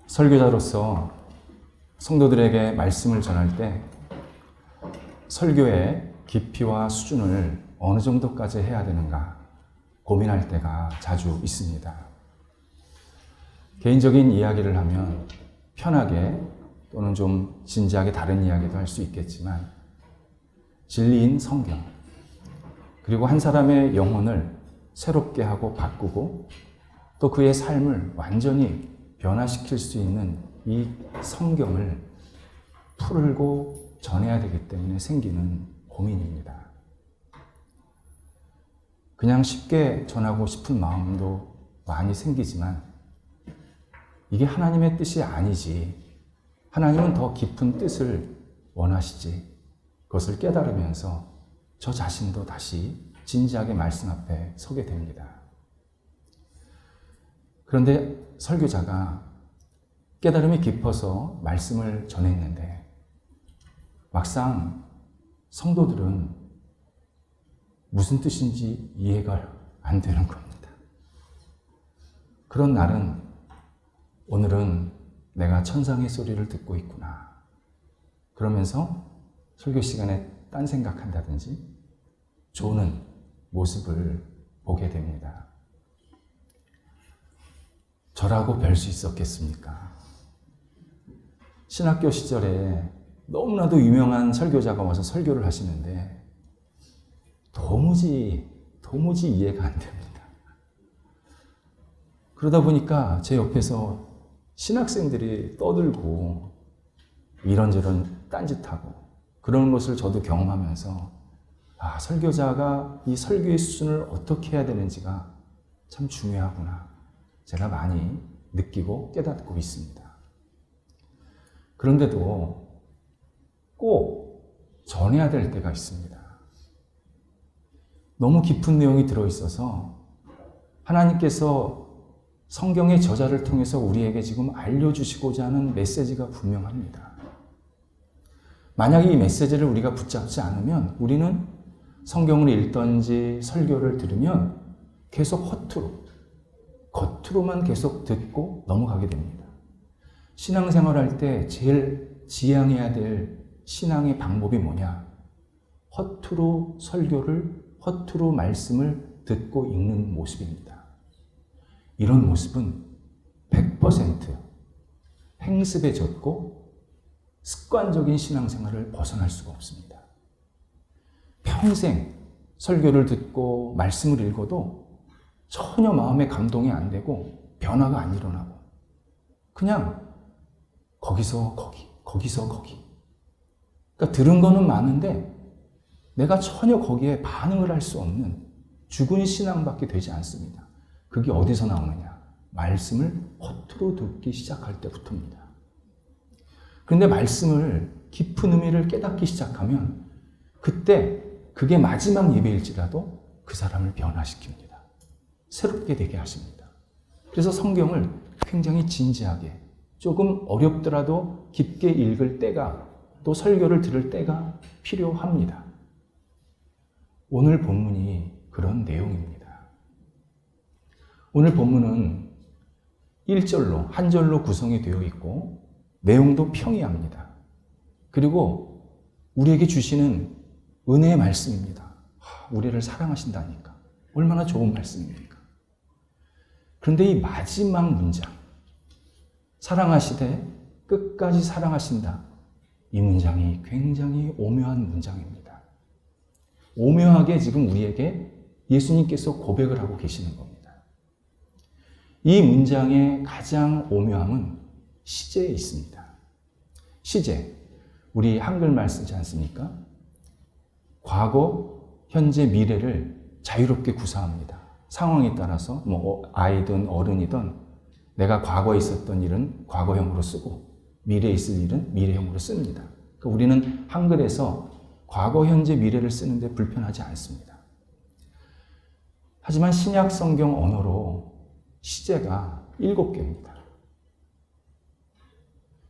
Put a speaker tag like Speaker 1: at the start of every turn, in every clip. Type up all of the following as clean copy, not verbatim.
Speaker 1: 설교자로서 성도들에게 말씀을 전할 때 설교의 깊이와 수준을 어느 정도까지 해야 되는가 고민할 때가 자주 있습니다. 개인적인 이야기를 하면 편하게 또는 좀 진지하게 다른 이야기도 할 수 있겠지만 진리인 성경, 그리고 한 사람의 영혼을 새롭게 하고 바꾸고 또 그의 삶을 완전히 변화시킬 수 있는 이 성경을 풀고 전해야 되기 때문에 생기는 고민입니다. 그냥 쉽게 전하고 싶은 마음도 많이 생기지만 이게 하나님의 뜻이 아니지, 하나님은 더 깊은 뜻을 원하시지, 그것을 깨달으면서 저 자신도 다시 진지하게 말씀 앞에 서게 됩니다. 그런데 설교자가 깨달음이 깊어서 말씀을 전했는데 막상 성도들은 무슨 뜻인지 이해가 안 되는 겁니다. 그런 날은 오늘은 내가 천상의 소리를 듣고 있구나, 그러면서 설교 시간에 딴 생각한다든지 조는 모습을 보게 됩니다. 저라고 별 수 있었겠습니까? 신학교 시절에 너무나도 유명한 설교자가 와서 설교를 하시는데 도무지 이해가 안 됩니다. 그러다 보니까 제 옆에서 신학생들이 떠들고 이런저런 딴짓하고 그런 것을 저도 경험하면서 설교자가 이 설교의 수준을 어떻게 해야 되는지가 참 중요하구나, 제가 많이 느끼고 깨닫고 있습니다. 그런데도 꼭 전해야 될 때가 있습니다. 너무 깊은 내용이 들어있어서 하나님께서 성경의 저자를 통해서 우리에게 지금 알려주시고자 하는 메시지가 분명합니다. 만약에 이 메시지를 우리가 붙잡지 않으면 우리는 성경을 읽던지 설교를 들으면 계속 겉으로만 계속 듣고 넘어가게 됩니다. 신앙생활할 때 제일 지향해야 될 신앙의 방법이 뭐냐? 허투루 설교를, 허투루 말씀을 듣고 읽는 모습입니다. 이런 모습은 100% 행습에 젖고 습관적인 신앙생활을 벗어날 수가 없습니다. 평생 설교를 듣고 말씀을 읽어도 전혀 마음에 감동이 안 되고 변화가 안 일어나고 그냥 거기서 거기, 거기서 거기. 그러니까 들은 거는 많은데 내가 전혀 거기에 반응을 할 수 없는 죽은 신앙밖에 되지 않습니다. 그게 어디서 나오느냐? 말씀을 허투루 듣기 시작할 때부터입니다. 그런데 말씀을 깊은 의미를 깨닫기 시작하면 그때 그게 마지막 예배일지라도 그 사람을 변화시킵니다. 새롭게 되게 하십니다. 그래서 성경을 굉장히 진지하게, 조금 어렵더라도 깊게 읽을 때가, 또 설교를 들을 때가 필요합니다. 오늘 본문이 그런 내용입니다. 오늘 본문은 1절로, 한 절로 구성이 되어 있고 내용도 평이합니다. 그리고 우리에게 주시는 은혜의 말씀입니다. 우리를 사랑하신다니까 얼마나 좋은 말씀입니까? 그런데 이 마지막 문장, 사랑하시되 끝까지 사랑하신다, 이 문장이 굉장히 오묘한 문장입니다. 오묘하게 지금 우리에게 예수님께서 고백을 하고 계시는 겁니다. 이 문장의 가장 오묘함은 시제에 있습니다. 시제, 우리 한글말 쓰지 않습니까? 과거, 현재, 미래를 자유롭게 구사합니다. 상황에 따라서 아이든 어른이든 내가 과거에 있었던 일은 과거형으로 쓰고 미래에 있을 일은 미래형으로 씁니다. 그러니까 우리는 한글에서 과거, 현재, 미래를 쓰는데 불편하지 않습니다. 하지만 신약 성경 언어로 시제가 7개입니다.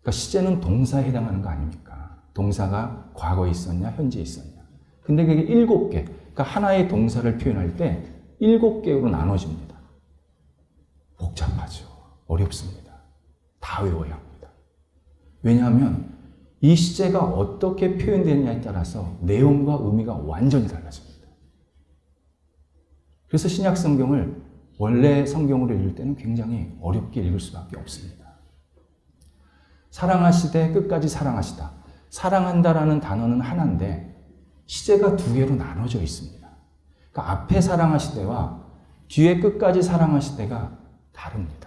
Speaker 1: 그러니까 시제는 동사에 해당하는 거 아닙니까? 동사가 과거에 있었냐, 현재에 있었냐. 근데 그게 7개, 그러니까 하나의 동사를 표현할 때 7개로 나눠집니다. 복잡하죠. 어렵습니다. 다 다 외워야 합니다. 왜냐하면 이 시제가 어떻게 표현되느냐에 따라서 내용과 의미가 완전히 달라집니다. 그래서 신약 성경을 원래 성경으로 읽을 때는 굉장히 어렵게 읽을 수밖에 없습니다. 사랑하시되 끝까지 사랑하시다. 사랑한다라는 단어는 하나인데 시제가 두 개로 나눠져 있습니다. 그러니까 앞에 사랑하시되와 뒤에 끝까지 사랑하시되가 다릅니다.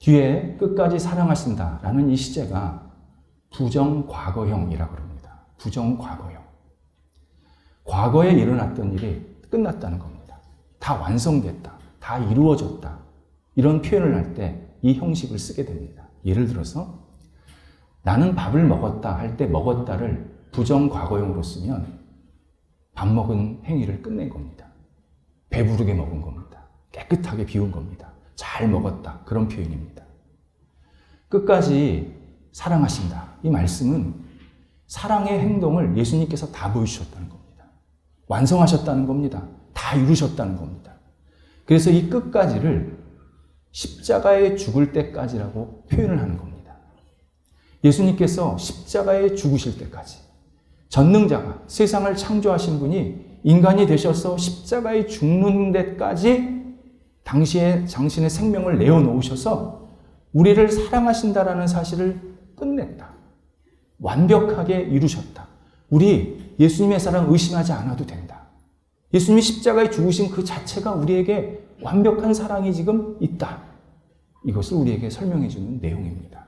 Speaker 1: 뒤에 끝까지 사랑하신다라는 이 시제가 부정과거형이라고 합니다. 부정과거형. 과거에 일어났던 일이 끝났다는 겁니다. 다 완성됐다. 다 이루어졌다. 이런 표현을 할 때 이 형식을 쓰게 됩니다. 예를 들어서 나는 밥을 먹었다 할 때 먹었다를 부정과거형으로 쓰면 밥 먹은 행위를 끝낸 겁니다. 배부르게 먹은 겁니다. 깨끗하게 비운 겁니다. 잘 먹었다. 그런 표현입니다. 끝까지 사랑하신다. 이 말씀은 사랑의 행동을 예수님께서 다 보여주셨다는 겁니다. 완성하셨다는 겁니다. 다 이루셨다는 겁니다. 그래서 이 끝까지를 십자가에 죽을 때까지라고 표현을 하는 겁니다. 예수님께서 십자가에 죽으실 때까지 전능자가 세상을 창조하신 분이 인간이 되셔서 십자가에 죽는 데까지 당신의 생명을 내어놓으셔서 우리를 사랑하신다라는 사실을 끝냈다. 완벽하게 이루셨다. 우리 예수님의 사랑 의심하지 않아도 된다. 예수님이 십자가에 죽으신 그 자체가 우리에게 완벽한 사랑이 지금 있다. 이것을 우리에게 설명해 주는 내용입니다.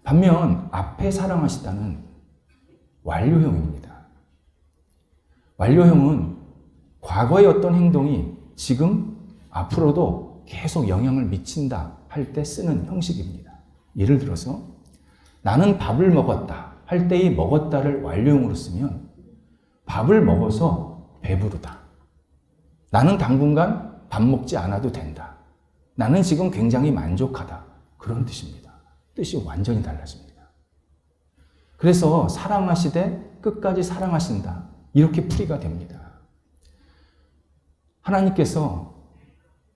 Speaker 1: 반면 앞에 사랑하시다는 완료형입니다. 완료형은 과거의 어떤 행동이 지금 앞으로도 계속 영향을 미친다 할 때 쓰는 형식입니다. 예를 들어서 나는 밥을 먹었다 할 때 이 먹었다를 완료형으로 쓰면 밥을 먹어서 배부르다. 나는 당분간 밥 먹지 않아도 된다. 나는 지금 굉장히 만족하다. 그런 뜻입니다. 뜻이 완전히 달라집니다. 그래서 사랑하시되 끝까지 사랑하신다. 이렇게 풀이가 됩니다. 하나님께서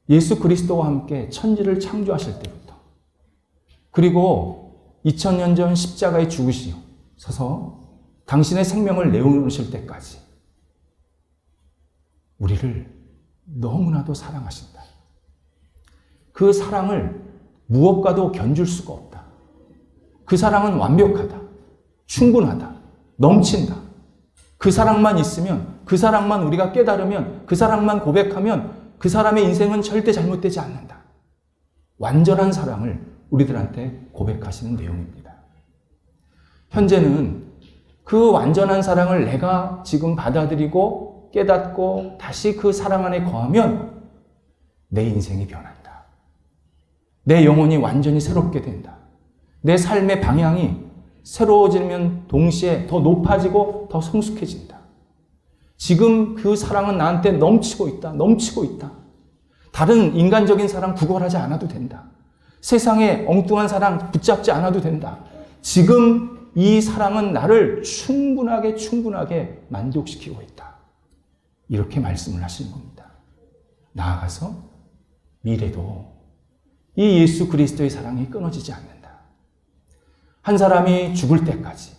Speaker 1: 예수 그리스도와 함께 천지를 창조하실 때부터 그리고 2000년 전 십자가에 죽으셔서 당신의 생명을 내어놓으실 때까지 우리를 너무나도 사랑하신다. 그 사랑을 무엇과도 견줄 수가 없다. 그 사랑은 완벽하다. 충분하다. 넘친다. 그 사랑만 있으면, 그 사랑만 우리가 깨달으면, 그 사랑만 고백하면 그 사람의 인생은 절대 잘못되지 않는다. 완전한 사랑을 우리들한테 고백하시는 내용입니다. 현재는 그 완전한 사랑을 내가 지금 받아들이고 깨닫고 다시 그 사랑 안에 거하면 내 인생이 변한다. 내 영혼이 완전히 새롭게 된다. 내 삶의 방향이 새로워지면 동시에 더 높아지고 더 성숙해진다. 지금 그 사랑은 나한테 넘치고 있다. 넘치고 있다. 다른 인간적인 사랑 구걸하지 않아도 된다. 세상의 엉뚱한 사랑 붙잡지 않아도 된다. 지금 이 사랑은 나를 충분하게 만족시키고 있다. 이렇게 말씀을 하시는 겁니다. 나아가서 미래도 이 예수 그리스도의 사랑이 끊어지지 않는다. 한 사람이 죽을 때까지,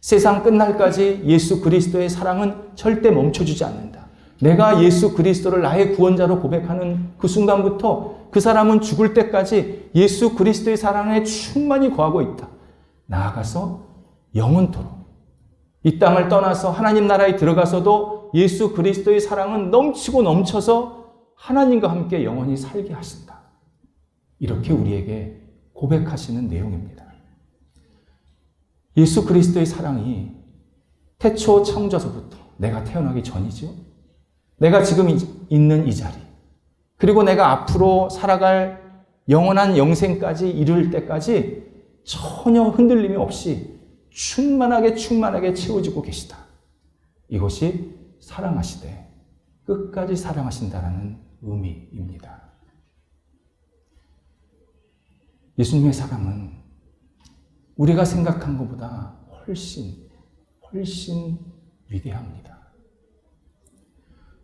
Speaker 1: 세상 끝날까지 예수 그리스도의 사랑은 절대 멈춰주지 않는다. 내가 예수 그리스도를 나의 구원자로 고백하는 그 순간부터 그 사람은 죽을 때까지 예수 그리스도의 사랑에 충만히 거하고 있다. 나아가서 영원토록 이 땅을 떠나서 하나님 나라에 들어가서도 예수 그리스도의 사랑은 넘치고 넘쳐서 하나님과 함께 영원히 살게 하신다. 이렇게 우리에게 고백하시는 내용입니다. 예수 그리스도의 사랑이 태초 창조서부터 내가 태어나기 전이죠. 내가 지금 있는 이 자리, 그리고 내가 앞으로 살아갈 영원한 영생까지 이룰 때까지 전혀 흔들림이 없이 충만하게 채워지고 계시다. 이것이 사랑하시되 끝까지 사랑하신다라는 의미입니다. 예수님의 사랑은 우리가 생각한 것보다 훨씬 위대합니다.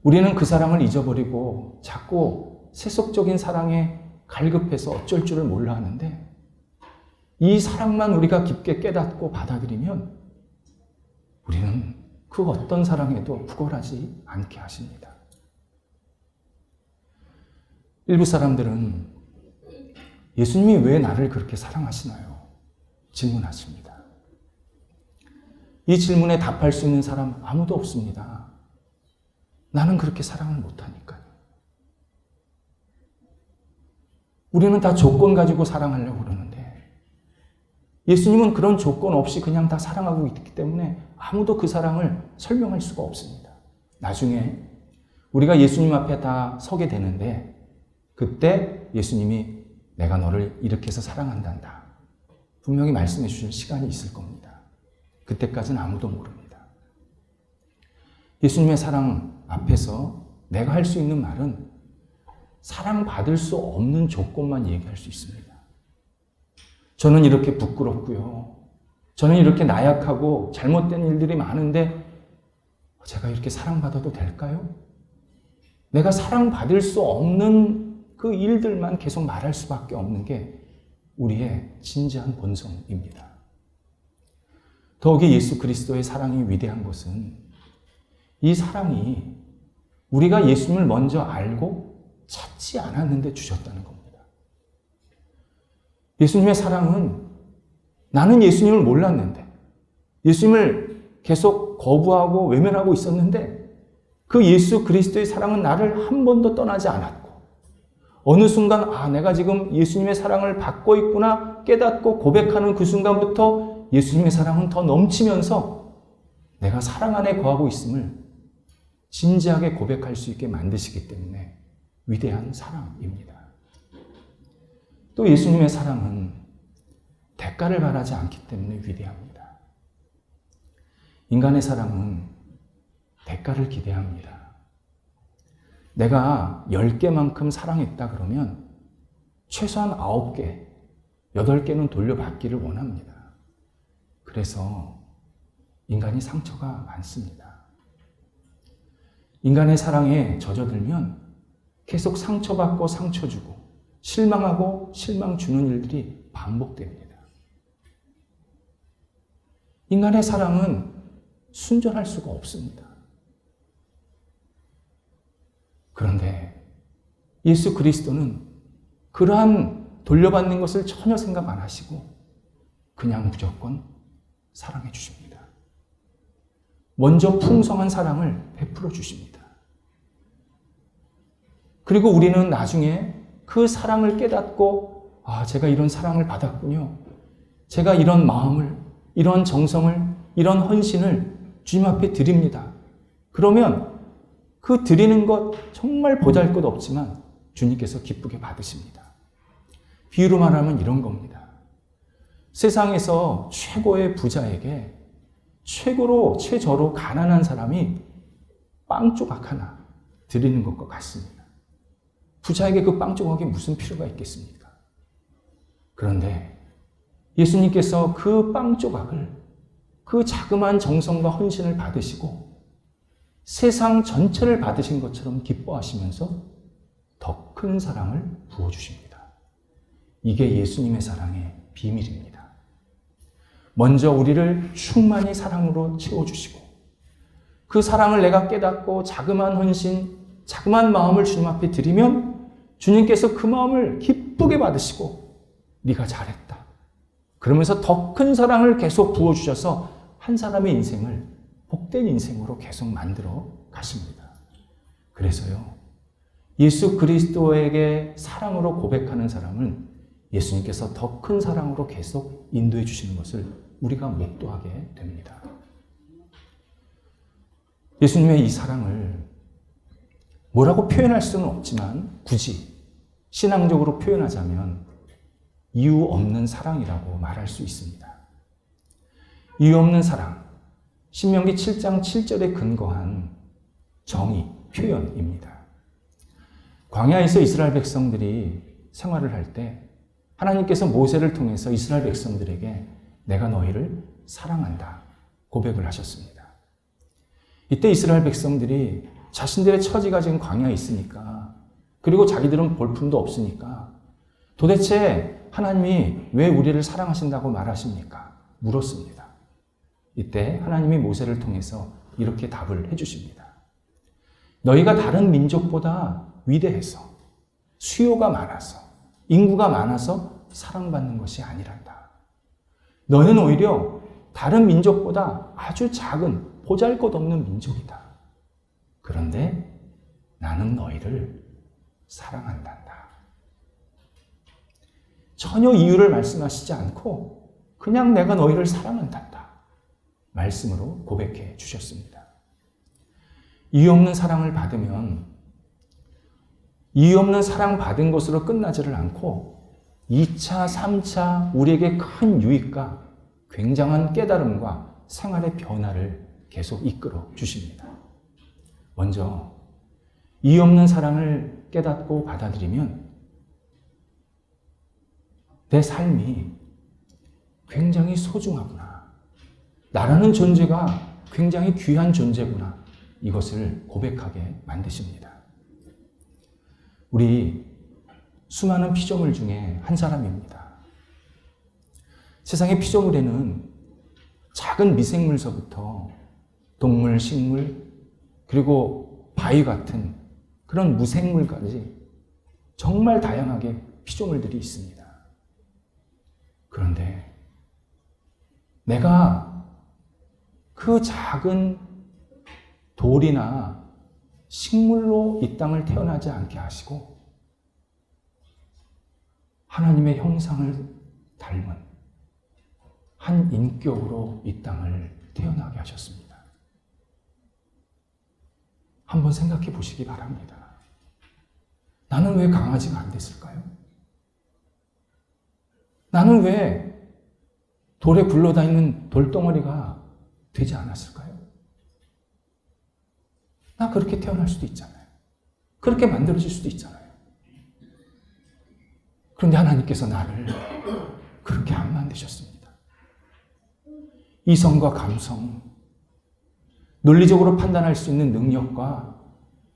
Speaker 1: 우리는 그 사랑을 잊어버리고 자꾸 세속적인 사랑에 갈급해서 어쩔 줄을 몰라 하는데 이 사랑만 우리가 깊게 깨닫고 받아들이면 우리는 그 어떤 사랑에도 부걸하지 않게 하십니다. 일부 사람들은 예수님이 왜 나를 그렇게 사랑하시나요? 질문하십니다. 이 질문에 답할 수 있는 사람 아무도 없습니다. 나는 그렇게 사랑을 못하니까요. 우리는 다 조건 가지고 사랑하려고 그러는데 예수님은 그런 조건 없이 그냥 다 사랑하고 있기 때문에 아무도 그 사랑을 설명할 수가 없습니다. 나중에 우리가 예수님 앞에 다 서게 되는데 그때 예수님이 내가 너를 이렇게 해서 사랑한단다. 분명히 말씀해 주실 시간이 있을 겁니다. 그때까지는 아무도 모릅니다. 예수님의 사랑 앞에서 내가 할 수 있는 말은 사랑받을 수 없는 조건만 얘기할 수 있습니다. 저는 이렇게 부끄럽고요. 저는 이렇게 나약하고 잘못된 일들이 많은데 제가 이렇게 사랑받아도 될까요? 내가 사랑받을 수 없는 그 일들만 계속 말할 수밖에 없는 게 우리의 진지한 본성입니다. 더욱이 예수 그리스도의 사랑이 위대한 것은 이 사랑이 우리가 예수님을 먼저 알고 찾지 않았는데 주셨다는 겁니다. 예수님의 사랑은 나는 예수님을 몰랐는데 예수님을 계속 거부하고 외면하고 있었는데 그 예수 그리스도의 사랑은 나를 한 번도 떠나지 않았고 어느 순간 내가 지금 예수님의 사랑을 받고 있구나 깨닫고 고백하는 그 순간부터 예수님의 사랑은 더 넘치면서 내가 사랑 안에 거하고 있음을 진지하게 고백할 수 있게 만드시기 때문에 위대한 사랑입니다. 또 예수님의 사랑은 대가를 바라지 않기 때문에 위대합니다. 인간의 사랑은 대가를 기대합니다. 내가 10개만큼 사랑했다 그러면 최소한 9개, 8개는 돌려받기를 원합니다. 그래서 인간이 상처가 많습니다. 인간의 사랑에 젖어들면 계속 상처받고 상처 주고 실망하고 실망 주는 일들이 반복됩니다. 인간의 사랑은 순전할 수가 없습니다. 그런데 예수 그리스도는 그러한 돌려받는 것을 전혀 생각 안 하시고 그냥 무조건 사랑해 주십니다. 먼저 풍성한 사랑을 베풀어 주십니다. 그리고 우리는 나중에 그 사랑을 깨닫고 제가 이런 사랑을 받았군요. 제가 이런 마음을, 이런 정성을, 이런 헌신을 주님 앞에 드립니다. 그러면 그 드리는 것 정말 보잘것없지만 주님께서 기쁘게 받으십니다. 비유로 말하면 이런 겁니다. 세상에서 최고의 부자에게 최저로 가난한 사람이 빵 조각 하나 드리는 것과 같습니다. 부자에게 그 빵 조각이 무슨 필요가 있겠습니까? 그런데 예수님께서 그 빵 조각을 그 자그마한 정성과 헌신을 받으시고 세상 전체를 받으신 것처럼 기뻐하시면서 더 큰 사랑을 부어주십니다. 이게 예수님의 사랑의 비밀입니다. 먼저 우리를 충만히 사랑으로 채워주시고 그 사랑을 내가 깨닫고 자그마한 헌신, 자그마한 마음을 주님 앞에 드리면 주님께서 그 마음을 기쁘게 받으시고 네가 잘했다. 그러면서 더 큰 사랑을 계속 부어주셔서 한 사람의 인생을 복된 인생으로 계속 만들어 가십니다. 그래서요, 예수 그리스도에게 사랑으로 고백하는 사람은 예수님께서 더 큰 사랑으로 계속 인도해 주시는 것을 우리가 목도하게 됩니다. 예수님의 이 사랑을 뭐라고 표현할 수는 없지만 굳이 신앙적으로 표현하자면 이유 없는 사랑이라고 말할 수 있습니다. 이유 없는 사랑, 신명기 7장 7절에 근거한 정의, 표현입니다. 광야에서 이스라엘 백성들이 생활을 할 때 하나님께서 모세를 통해서 이스라엘 백성들에게 내가 너희를 사랑한다 고백을 하셨습니다. 이때 이스라엘 백성들이 자신들의 처지가 지금 광야에 있으니까 그리고 자기들은 볼품도 없으니까 도대체 하나님이 왜 우리를 사랑하신다고 말하십니까? 물었습니다. 이때 하나님이 모세를 통해서 이렇게 답을 해주십니다. 너희가 다른 민족보다 위대해서, 수요가 많아서, 인구가 많아서 사랑받는 것이 아니란다. 너희는 오히려 다른 민족보다 아주 작은 보잘것없는 민족이다. 그런데 나는 너희를 사랑한단다. 전혀 이유를 말씀하시지 않고 그냥 내가 너희를 사랑한단다. 말씀으로 고백해 주셨습니다. 이유 없는 사랑을 받으면 이유 없는 사랑 받은 것으로 끝나지를 않고 2차, 3차 우리에게 큰 유익과 굉장한 깨달음과 생활의 변화를 계속 이끌어 주십니다. 먼저 이유 없는 사랑을 깨닫고 받아들이면 내 삶이 굉장히 소중하구나. 나라는 존재가 굉장히 귀한 존재구나. 이것을 고백하게 만드십니다. 우리 수많은 피조물 중에 한 사람입니다. 세상의 피조물에는 작은 미생물서부터 동물, 식물, 그리고 바위 같은 그런 무생물까지 정말 다양하게 피조물들이 있습니다. 그런데 내가 그 작은 돌이나 식물로 이 땅을 태어나지 않게 하시고 하나님의 형상을 닮은 한 인격으로 이 땅을 태어나게 하셨습니다. 한번 생각해 보시기 바랍니다. 나는 왜 강아지가 안 됐을까요? 나는 왜 돌에 굴러다니는 돌덩어리가 되지 않았을까요? 나 그렇게 태어날 수도 있잖아요. 그렇게 만들어질 수도 있잖아요. 그런데 하나님께서 나를 그렇게 안 만드셨습니다. 이성과 감성, 논리적으로 판단할 수 있는 능력과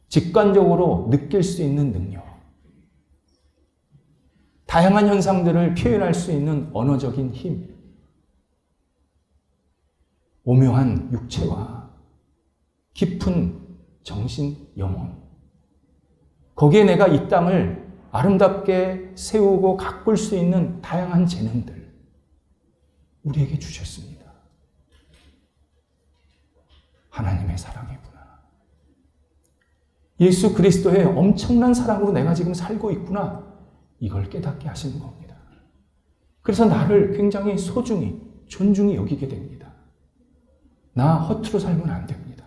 Speaker 1: 직관적으로 느낄 수 있는 능력, 다양한 현상들을 표현할 수 있는 언어적인 힘, 오묘한 육체와 깊은 정신, 영혼, 거기에 내가 이 땅을 아름답게 세우고 가꿀 수 있는 다양한 재능들 우리에게 주셨습니다. 하나님의 사랑이구나. 예수 그리스도의 엄청난 사랑으로 내가 지금 살고 있구나. 이걸 깨닫게 하시는 겁니다. 그래서 나를 굉장히 소중히, 존중히 여기게 됩니다. 나 허투루 살면 안 됩니다.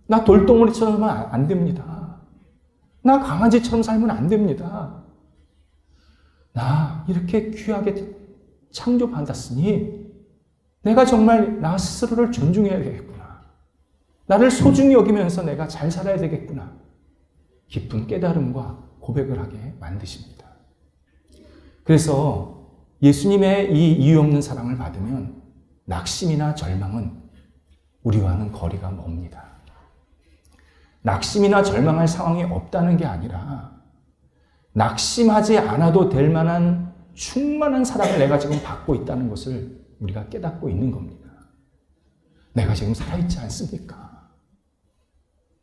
Speaker 1: 나 돌덩어리처럼 살면 안 됩니다. 나 강아지처럼 살면 안 됩니다. 나 이렇게 귀하게 창조받았으니 내가 정말 나 스스로를 존중해야 되겠구나. 나를 소중히 여기면서 내가 잘 살아야 되겠구나. 깊은 깨달음과 고백을 하게 만드십니다. 그래서 예수님의 이 이유 없는 사랑을 받으면 낙심이나 절망은 우리와는 거리가 멉니다. 낙심이나 절망할 상황이 없다는 게 아니라 낙심하지 않아도 될 만한 충만한 사랑을 내가 지금 받고 있다는 것을 우리가 깨닫고 있는 겁니다. 내가 지금 살아있지 않습니까?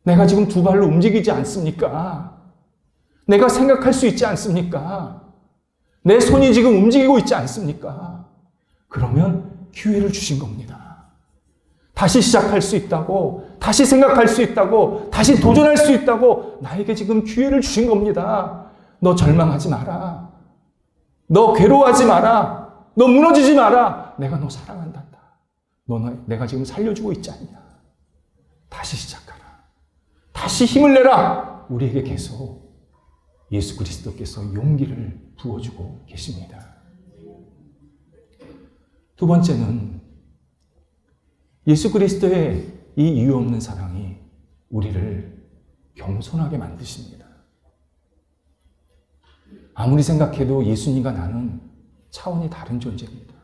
Speaker 1: 내가 지금 두 발로 움직이지 않습니까? 내가 생각할 수 있지 않습니까? 내 손이 지금 움직이고 있지 않습니까? 그러면 기회를 주신 겁니다. 다시 시작할 수 있다고, 다시 생각할 수 있다고, 다시 도전할 수 있다고 나에게 지금 기회를 주신 겁니다. 너 절망하지 마라. 너 괴로워하지 마라. 너 무너지지 마라. 내가 너 사랑한단다. 내가 지금 살려주고 있지 않냐. 다시 시작하라. 다시 힘을 내라. 우리에게 계속 예수 그리스도께서 용기를 부어주고 계십니다. 두 번째는 예수 그리스도의 이 이유 없는 사랑이 우리를 겸손하게 만드십니다. 아무리 생각해도 예수님과 나는 차원이 다른 존재입니다.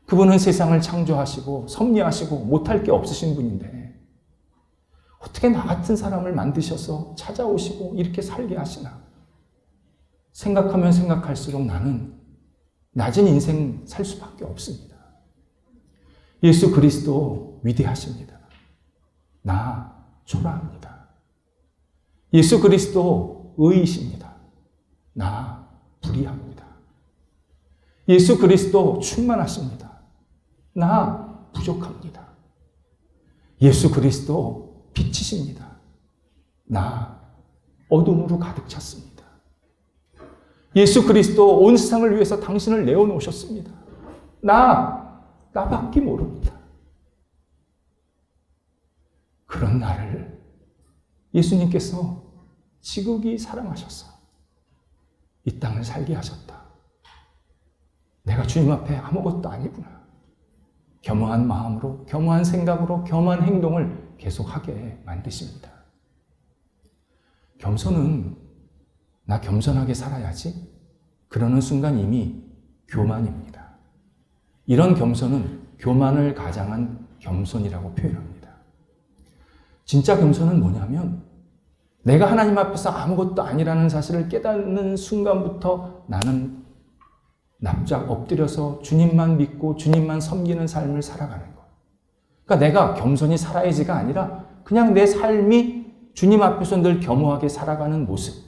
Speaker 1: 그분은 세상을 창조하시고 섭리하시고 못할 게 없으신 분인데 어떻게 나 같은 사람을 만드셔서 찾아오시고 이렇게 살게 하시나? 생각하면 생각할수록 나는 낮은 인생 살 수밖에 없습니다. 예수 그리스도 위대하십니다. 나 초라합니다. 예수 그리스도 의이십니다. 나 불의합니다. 예수 그리스도 충만하십니다. 나 부족합니다. 예수 그리스도 빛이십니다. 나 어둠으로 가득 찼습니다. 예수 그리스도 온 세상을 위해서 당신을 내어놓으셨습니다. 나밖에 모릅니다. 그런 나를 예수님께서 지극히 사랑하셔서 이 땅을 살게 하셨다. 내가 주님 앞에 아무것도 아니구나. 겸허한 마음으로, 겸허한 생각으로, 겸허한 행동을 계속하게 만드십니다. 겸손은 나 겸손하게 살아야지. 그러는 순간 이미 교만입니다. 이런 겸손은 교만을 가장한 겸손이라고 표현합니다. 진짜 겸손은 뭐냐면 내가 하나님 앞에서 아무것도 아니라는 사실을 깨닫는 순간부터 나는 납작 엎드려서 주님만 믿고 주님만 섬기는 삶을 살아가는 것. 그러니까 내가 겸손히 살아야지가 아니라 그냥 내 삶이 주님 앞에서 늘 겸허하게 살아가는 모습.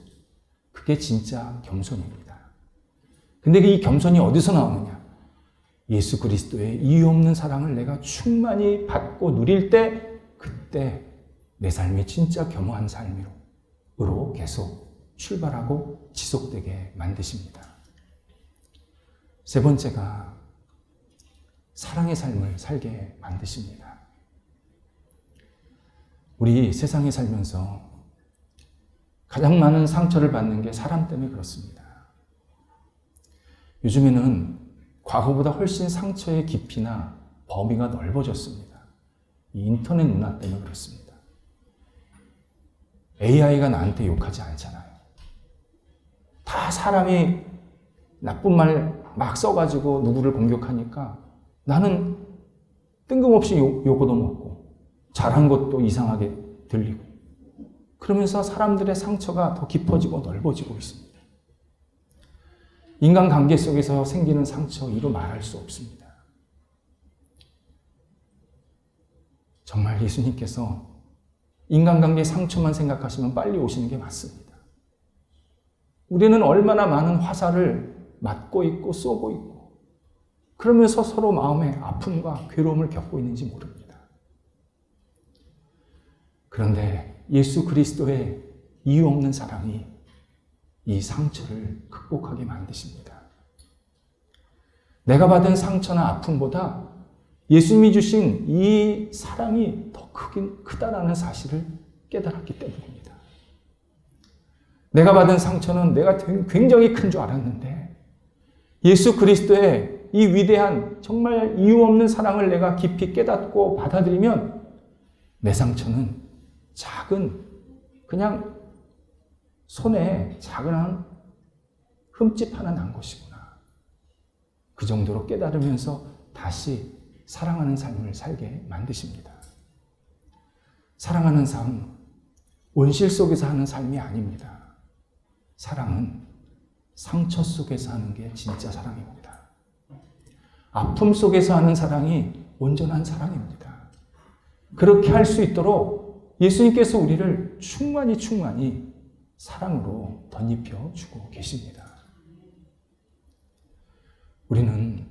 Speaker 1: 그게 진짜 겸손입니다. 근데 이 겸손이 어디서 나오느냐? 예수 그리스도의 이유 없는 사랑을 내가 충만히 받고 누릴 때 그때 내 삶이 진짜 겸허한 삶으로 계속 출발하고 지속되게 만드십니다. 세 번째가 사랑의 삶을 살게 만드십니다. 우리 세상에 살면서 가장 많은 상처를 받는 게 사람 때문에 그렇습니다. 요즘에는 과거보다 훨씬 상처의 깊이나 범위가 넓어졌습니다. 이 인터넷 문화 때문에 그렇습니다. AI가 나한테 욕하지 않잖아요. 다 사람이 나쁜 말 막 써가지고 누구를 공격하니까 나는 뜬금없이 욕 얻어먹고 잘한 것도 이상하게 들리고 그러면서 사람들의 상처가 더 깊어지고 넓어지고 있습니다. 인간관계 속에서 생기는 상처 이루 말할 수 없습니다. 정말 예수님께서 인간관계 상처만 생각하시면 빨리 오시는 게 맞습니다. 우리는 얼마나 많은 화살을 맞고 있고 쏘고 있고 그러면서 서로 마음의 아픔과 괴로움을 겪고 있는지 모릅니다. 그런데 예수 그리스도의 이유 없는 사랑이 이 상처를 극복하게 만드십니다. 내가 받은 상처나 아픔보다 예수님이 주신 이 사랑이 더 크다라는 사실을 깨달았기 때문입니다. 내가 받은 상처는 내가 굉장히 큰 줄 알았는데 예수 그리스도의 이 위대한 정말 이유 없는 사랑을 내가 깊이 깨닫고 받아들이면 내 상처는 작은 그냥 손에 작은 흠집 하나 난 것이구나. 그 정도로 깨달으면서 다시 사랑하는 삶을 살게 만드십니다. 사랑하는 삶, 온실 속에서 하는 삶이 아닙니다. 사랑은 상처 속에서 하는 게 진짜 사랑입니다. 아픔 속에서 하는 사랑이 온전한 사랑입니다. 그렇게 할 수 있도록 예수님께서 우리를 충만히 사랑으로 덧입혀 주고 계십니다. 우리는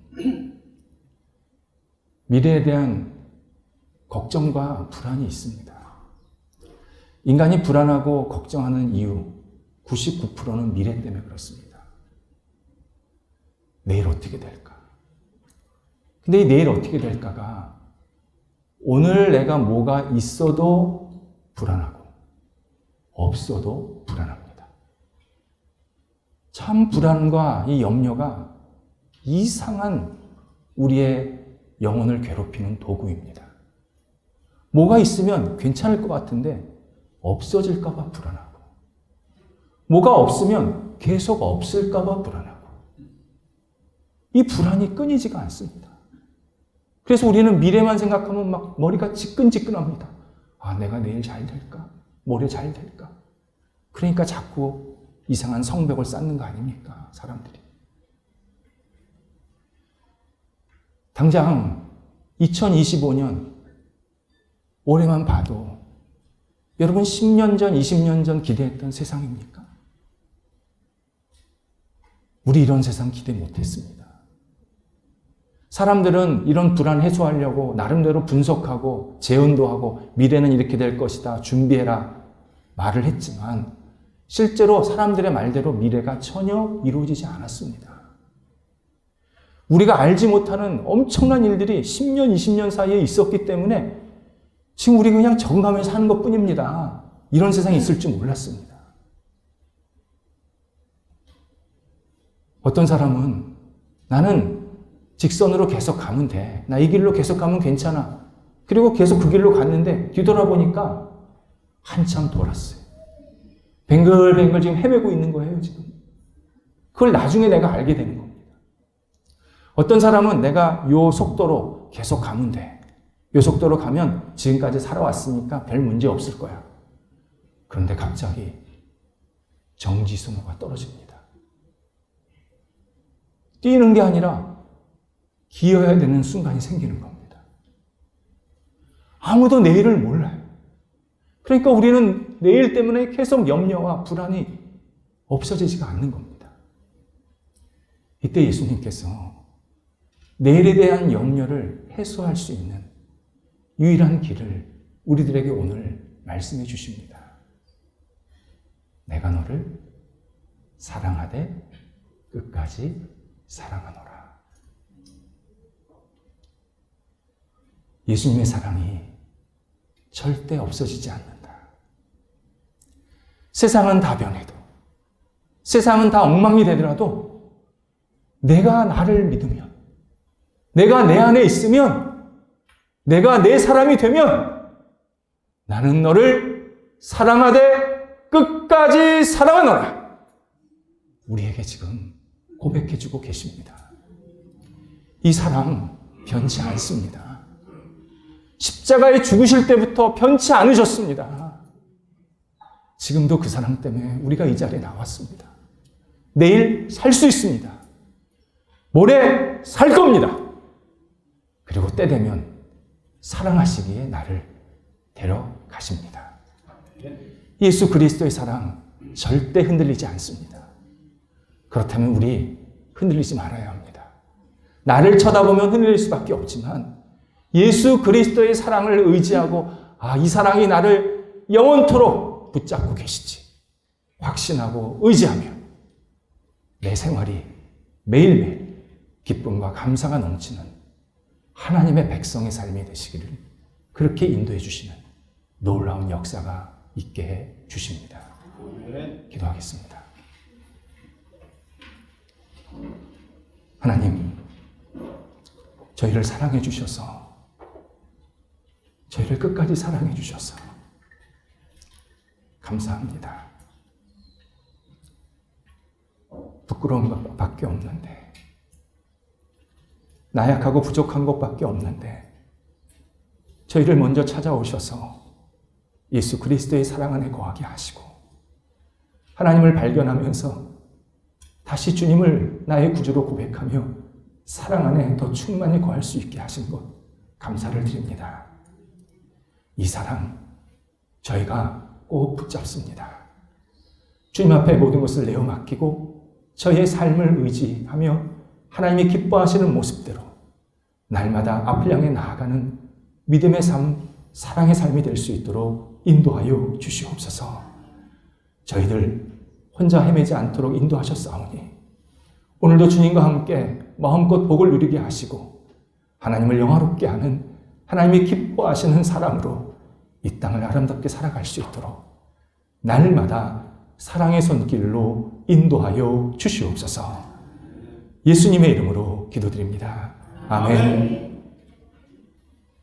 Speaker 1: 미래에 대한 걱정과 불안이 있습니다. 인간이 불안하고 걱정하는 이유 99%는 미래 때문에 그렇습니다. 내일 어떻게 될까? 근데 이 내일 어떻게 될까가 오늘 내가 뭐가 있어도 불안하고 없어도 불안합니다. 참 불안과 이 염려가 이상한 우리의 영혼을 괴롭히는 도구입니다. 뭐가 있으면 괜찮을 것 같은데 없어질까 봐 불안하고 뭐가 없으면 계속 없을까 봐 불안하고 이 불안이 끊이지가 않습니다. 그래서 우리는 미래만 생각하면 막 머리가 지끈지끈합니다. 아, 내가 내일 잘 될까? 모레 잘 될까? 그러니까 자꾸 이상한 성벽을 쌓는 거 아닙니까? 사람들이. 당장 2025년 올해만 봐도 여러분 10년 전, 20년 전 기대했던 세상입니까? 우리 이런 세상 기대 못했습니다. 사람들은 이런 불안 해소하려고 나름대로 분석하고 재현도 하고 미래는 이렇게 될 것이다, 준비해라 말을 했지만 실제로 사람들의 말대로 미래가 전혀 이루어지지 않았습니다. 우리가 알지 못하는 엄청난 일들이 10년, 20년 사이에 있었기 때문에 지금 우리가 그냥 적응하면서 사는 것뿐입니다. 이런 세상이 있을 줄 몰랐습니다. 어떤 사람은 나는 직선으로 계속 가면 돼. 나 이 길로 계속 가면 괜찮아. 그리고 계속 그 길로 갔는데 뒤돌아보니까 한참 돌았어요. 뱅글뱅글 지금 헤매고 있는 거예요, 지금. 그걸 나중에 내가 알게 되는 겁니다. 어떤 사람은 내가 요 속도로 계속 가면 돼. 요 속도로 가면 지금까지 살아왔으니까 별 문제 없을 거야. 그런데 갑자기 정지선호가 떨어집니다. 뛰는 게 아니라 기어야 되는 순간이 생기는 겁니다. 아무도 내일을 몰라요. 그러니까 우리는 내일 때문에 계속 염려와 불안이 없어지지가 않는 겁니다. 이때 예수님께서 내일에 대한 염려를 해소할 수 있는 유일한 길을 우리들에게 오늘 말씀해 주십니다. 내가 너를 사랑하되 끝까지 사랑하노라. 예수님의 사랑이 절대 없어지지 않는다. 세상은 다 변해도, 세상은 다 엉망이 되더라도 내가 나를 믿으면, 내가 내 안에 있으면, 내가 내 사람이 되면 나는 너를 사랑하되 끝까지 사랑하노라. 우리에게 지금 고백해주고 계십니다. 이 사랑 변치 않습니다. 십자가에 죽으실 때부터 변치 않으셨습니다. 지금도 그 사랑 때문에 우리가 이 자리에 나왔습니다. 내일 살 수 있습니다. 모레 살 겁니다. 그리고 때 되면 사랑하시기에 나를 데려가십니다. 예수 그리스도의 사랑 절대 흔들리지 않습니다. 그렇다면 우리 흔들리지 말아야 합니다. 나를 쳐다보면 흔들릴 수밖에 없지만 예수 그리스도의 사랑을 의지하고 이 사랑이 나를 영원토록 붙잡고 계시지 확신하고 의지하며 내 생활이 매일매일 기쁨과 감사가 넘치는 하나님의 백성의 삶이 되시기를 그렇게 인도해 주시는 놀라운 역사가 있게 해 주십니다. 기도하겠습니다. 하나님, 저희를 사랑해 주셔서, 저희를 끝까지 사랑해 주셔서 감사합니다. 부끄러운 것밖에 없는데, 나약하고 부족한 것밖에 없는데 저희를 먼저 찾아오셔서 예수 그리스도의 사랑 안에 거하게 하시고 하나님을 발견하면서 다시 주님을 나의 구주로 고백하며 사랑 안에 더 충만히 거할 수 있게 하신 것 감사를 드립니다. 이 사랑 저희가 꼭 붙잡습니다. 주님 앞에 모든 것을 내어 맡기고 저희의 삶을 의지하며 하나님이 기뻐하시는 모습대로 날마다 앞을 향해 나아가는 믿음의 삶, 사랑의 삶이 될 수 있도록 인도하여 주시옵소서. 저희들 혼자 헤매지 않도록 인도하셨사오니 오늘도 주님과 함께 마음껏 복을 누리게 하시고 하나님을 영화롭게 하는 하나님이 기뻐하시는 사람으로 이 땅을 아름답게 살아갈 수 있도록 날마다 사랑의 손길로 인도하여 주시옵소서. 예수님의 이름으로 기도드립니다. 아멘.